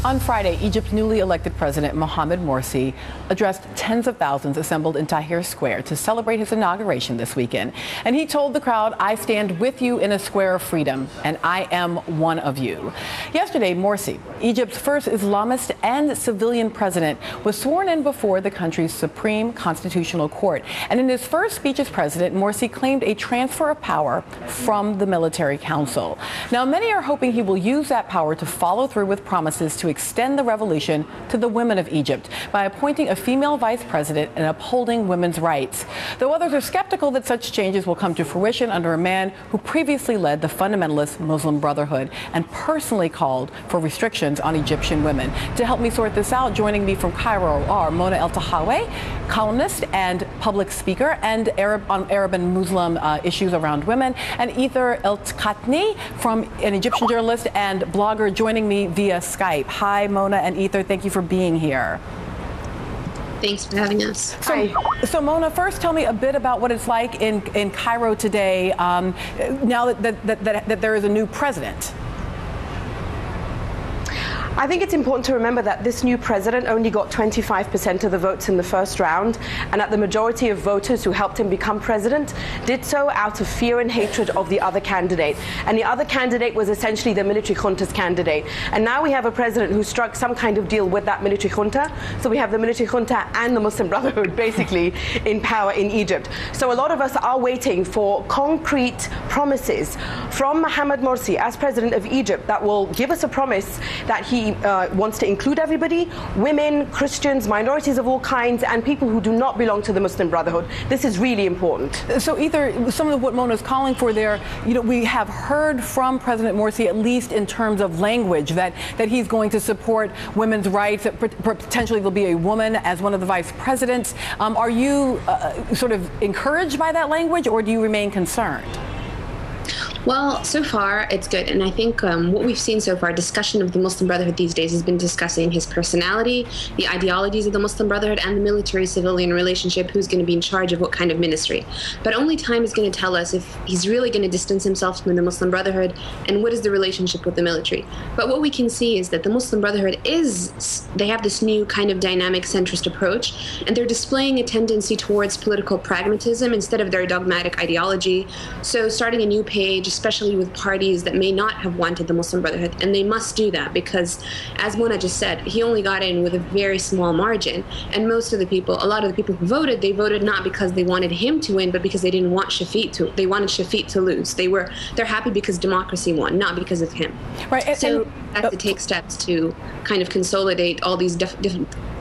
On Friday, Egypt's newly elected president, Mohamed Morsi, addressed tens of thousands assembled in Tahrir Square to celebrate his inauguration this weekend. And he told the crowd, "I stand with you in a square of freedom, and I am one of you." Yesterday, Morsi, Egypt's first Islamist and civilian president, was sworn in before the country's Supreme Constitutional Court. And in his first speech as president, Morsi claimed a transfer of power from the military council. Now, many are hoping he will use that power to follow through with promises to extend the revolution to the women of Egypt by appointing a female vice president and upholding women's rights. Though others are skeptical that such changes will come to fruition under a man who previously led the fundamentalist Muslim Brotherhood and personally called for restrictions on Egyptian women. To help me sort this out, joining me from Cairo are Mona Eltahawy, columnist and public speaker and on Arab and Muslim issues around women, and Ethar El Katatney, an Egyptian journalist and blogger, joining me via Skype. Hi, Mona and Ethar. Thank you for being here. Thanks for having us. So Mona, first tell me a bit about what it's like in Cairo today now that there is a new president. I think it's important to remember that this new president only got 25% of the votes in the first round, and that the majority of voters who helped him become president did so out of fear and hatred of the other candidate. And the other candidate was essentially the military junta's candidate. And now we have a president who struck some kind of deal with that military junta. So we have the military junta and the Muslim Brotherhood basically in power in Egypt. So a lot of us are waiting for concrete promises from Mohamed Morsi as president of Egypt that will give us a promise that he wants to include everybody, women, Christians, minorities of all kinds, and people who do not belong to the Muslim Brotherhood. This is really important. So either some of what Mona is calling for there, we have heard from President Morsi, at least in terms of language, that he's going to support women's rights, that potentially there'll be a woman as one of the vice presidents. Are you sort of encouraged by that language, or do you remain concerned? Well, so far it's good, and I think what we've seen so far, discussion of the Muslim Brotherhood these days has been discussing his personality, the ideologies of the Muslim Brotherhood, and the military-civilian relationship, who's going to be in charge of what kind of ministry. But only time is going to tell us if he's really going to distance himself from the Muslim Brotherhood and what is the relationship with the military. But what we can see is that the Muslim Brotherhood they have this new kind of dynamic centrist approach, and they're displaying a tendency towards political pragmatism instead of their dogmatic ideology. So starting a new page, especially with parties that may not have wanted the Muslim Brotherhood, and they must do that because, as Mona just said, he only got in with a very small margin, and a lot of the people who voted, they voted not because they wanted him to win, but because they didn't want they wanted Shafiq to lose. They're happy because democracy won, not because of him. Right. So have to take steps to kind of consolidate all these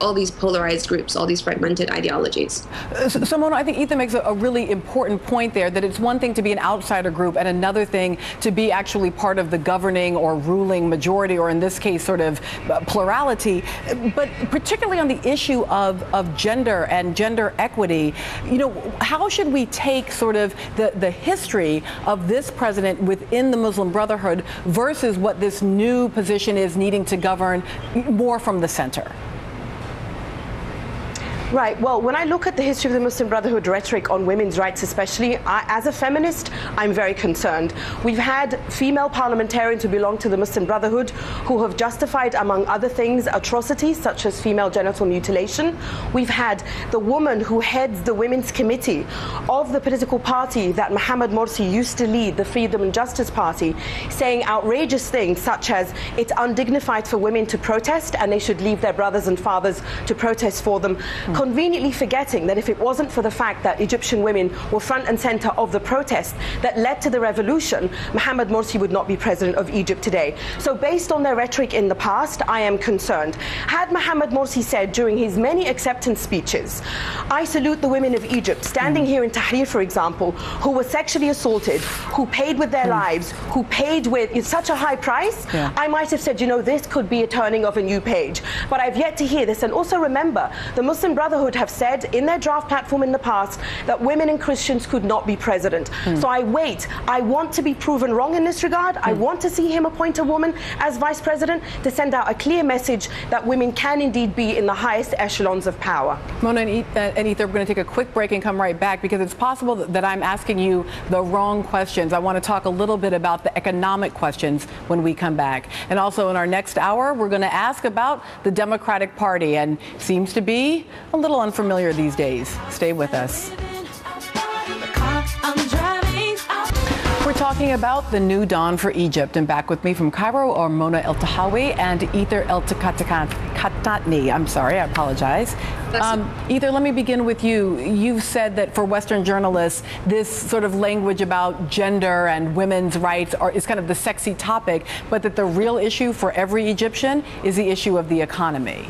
all these polarized groups, all these fragmented ideologies. So Mona, I think Ethar makes a really important point there, that it's one thing to be an outsider group and another thing to be actually part of the governing or ruling majority, or in this case sort of plurality. But particularly on the issue of gender and gender equity, how should we take sort of the history of this president within the Muslim Brotherhood versus what this new position is, needing to govern more from the center? Right. Well, when I look at the history of the Muslim Brotherhood rhetoric on women's rights especially, as a feminist, I'm very concerned. We've had female parliamentarians who belong to the Muslim Brotherhood who have justified, among other things, atrocities such as female genital mutilation. We've had the woman who heads the Women's Committee of the political party that Mohamed Morsi used to lead, the Freedom and Justice Party, saying outrageous things such as it's undignified for women to protest and they should leave their brothers and fathers to protest for them. Conveniently forgetting that if it wasn't for the fact that Egyptian women were front and center of the protest that led to the revolution, Mohamed Morsi would not be president of Egypt today. So based on their rhetoric in the past, I am concerned. Had Mohamed Morsi said during his many acceptance speeches, "I salute the women of Egypt," standing here in Tahrir, for example, who were sexually assaulted, who paid with their lives, who paid with such a high price, I might have said, this could be a turning of a new page. But I've yet to hear this. And also remember, the Muslim Brotherhood Brotherhood have said in their draft platform in the past that women and Christians could not be president. So I want to be proven wrong in this regard. I want to see him appoint a woman as vice president to send out a clear message that women can indeed be in the highest echelons of power. Mona and Ethar, we're going to take a quick break and come right back because it's possible that I'm asking you the wrong questions. I want to talk a little bit about the economic questions when we come back. And also in our next hour, we're going to ask about the Democratic Party, and seems to be a little unfamiliar these days. Stay with us. We're talking about the new dawn for Egypt, and back with me from Cairo are Mona Eltahawy and Ethar El Katatney. I'm sorry, I apologize. Ethar, let me begin with you. You've said that for Western journalists, this sort of language about gender and women's rights is kind of the sexy topic, but that the real issue for every Egyptian is the issue of the economy.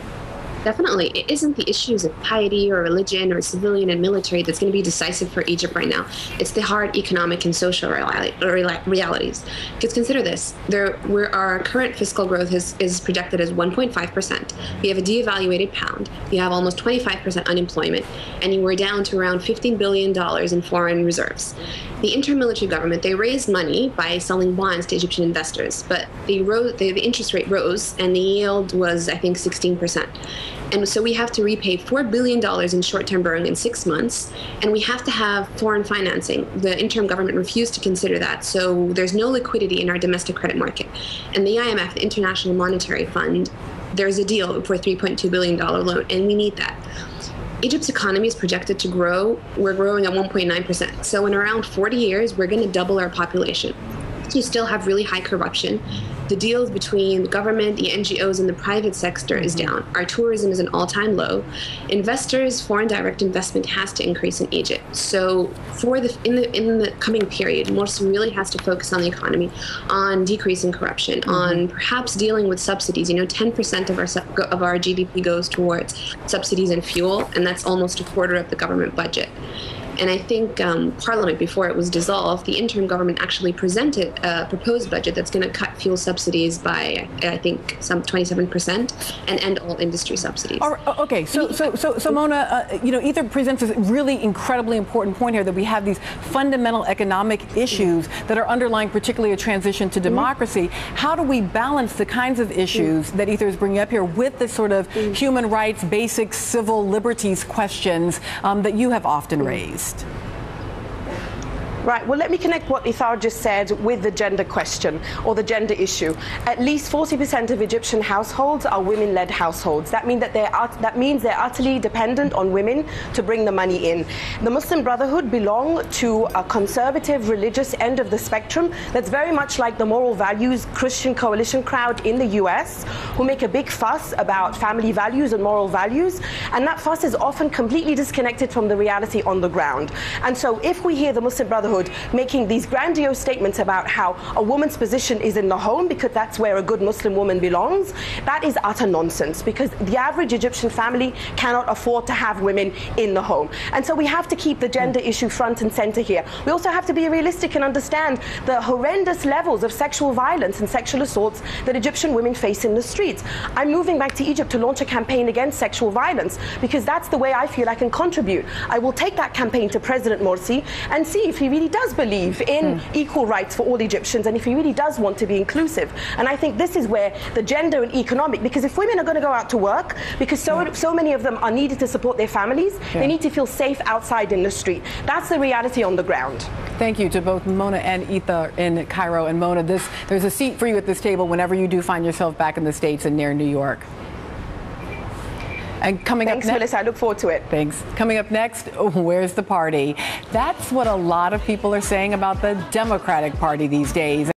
Definitely. It isn't the issues of piety or religion or civilian and military that's going to be decisive for Egypt right now. It's the hard economic and social realities. Because consider this, our current fiscal growth is projected as 1.5%. We have a devaluated pound. We have almost 25% unemployment. And we're down to around $15 billion in foreign reserves. The interim military government, they raised money by selling bonds to Egyptian investors, but the interest rate rose and the yield was, I think, 16%. And so we have to repay $4 billion in short-term borrowing in 6 months, and we have to have foreign financing. The interim government refused to consider that, so there's no liquidity in our domestic credit market. And the IMF, the International Monetary Fund, there's a deal for a $3.2 billion loan, and we need that. Egypt's economy is projected to grow. We're growing at 1.9%. So in around 40 years, we're going to double our population. You still have really high corruption. The deals between the government, the NGOs, and the private sector is down. Our tourism is an all-time low. Investors, foreign direct investment has to increase in Egypt. So in the coming period, Morsi really has to focus on the economy, on decreasing corruption, on perhaps dealing with subsidies. 10% of our GDP goes towards subsidies and fuel, and that's almost a quarter of the government budget. And I think Parliament, before it was dissolved, the interim government actually presented a proposed budget that's going to cut fuel subsidies by, I think, some 27% and end all industry subsidies. Okay, so Mona, Ethar presents a really incredibly important point here that we have these fundamental economic issues that are underlying particularly a transition to democracy. How do we balance the kinds of issues that Ethar is bringing up here with the sort of human rights, basic civil liberties questions that you have often raised? Right, well, let me connect what Ethar just said with the gender question or the gender issue. At least 40% of Egyptian households are women-led households. That means they're utterly dependent on women to bring the money in. The Muslim Brotherhood belong to a conservative religious end of the spectrum that's very much like the moral values Christian coalition crowd in the US, who make a big fuss about family values and moral values, and that fuss is often completely disconnected from the reality on the ground. And so if we hear the Muslim Brotherhood making these grandiose statements about how a woman's position is in the home because that's where a good Muslim woman belongs, that is utter nonsense, because the average Egyptian family cannot afford to have women in the home. And so we have to keep the gender issue front and center here. We also have to be realistic and understand the horrendous levels of sexual violence and sexual assaults that Egyptian women face in the streets. I'm moving back to Egypt to launch a campaign against sexual violence because that's the way I feel I can contribute. I will take that campaign to President Morsi and see if he really does believe in equal rights for all Egyptians and if he really does want to be inclusive. And I think this is where the gender and economic, because if women are going to go out to work, because so many of them are needed to support their families, they need to feel safe outside in the street. That's the reality on the ground. Thank you to both Mona and Ethar in Cairo. And Mona, there's a seat for you at this table whenever you do find yourself back in the States and near New York. And coming up next, Melissa, I look forward to it. Thanks. Coming up next, where's the party? That's what a lot of people are saying about the Democratic Party these days.